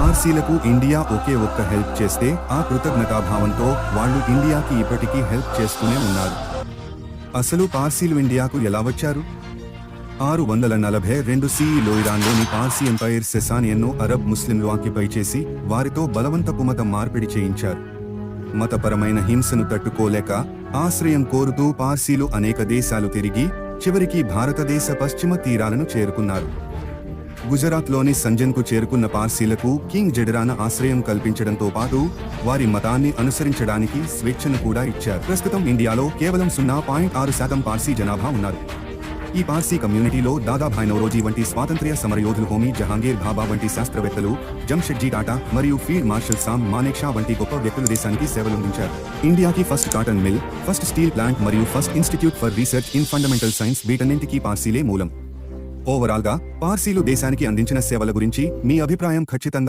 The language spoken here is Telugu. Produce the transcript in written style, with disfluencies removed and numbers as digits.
పార్సీలకు ఇండియా ఒకే ఒక్క హెల్ప్ చేస్తే ఆ కృతజ్ఞతాభావంతో వాళ్ళు ఇండియాకి ఇప్పటికీ హెల్ప్ చేస్తూనే ఉన్నారు. అసలు పార్సీలు ఇండియాకు ఎలా వచ్చారు? 642 CEలో ఇరాన్లోని పార్సీ ఎంపైర్ సెసానియన్ను అరబ్ ముస్లింలు ఆక్యుపై చేసి వారితో బలవంతపు మత మార్పిడి చేయించారు. మతపరమైన హింసను తట్టుకోలేక ఆశ్రయం కోరుతూ పార్సీలు అనేక దేశాలు తిరిగి చివరికి భారతదేశ పశ్చిమ తీరాలను చేరుకున్నారు. గుజరాత్లోని సంజన్కు చేరుకున్న పార్సీలకు కింగ్ జెడరానా ఆశ్రయం కల్పించడంతో పాటు వారి మతాన్ని అనుసరించడానికి స్వేచ్ఛను కూడా ఇచ్చారు. ప్రస్తుతం ఇండియాలో కేవలం 0.6% పార్సీ జనాభా ఉన్నారు. ఈ పార్సీ కమ్యూనిటీలో దాదాభాయ్ నౌరోజీ వంటి స్వాతంత్ర్య సమరయోధులు, హోమీ జహాంగీర్ భాబా వంటి శాస్త్రవేత్తలు, జంషెడ్జీ టాటా మరియు ఫీల్డ్ మార్షల్ సామ్ మానేక్షా వంటి గొప్ప వ్యక్తులు దేశానికి సేవలందించారు. ఇండియాకి first cotton mill, first steel plant మరియు first institute for research in fundamental science వీటన్నింటికీ పార్సీలే మూలం. ఓవరాల్ గా పార్సీలు దేశానికి అందించిన సేవల గురించి మీ అభిప్రాయం ఖచ్చితంగా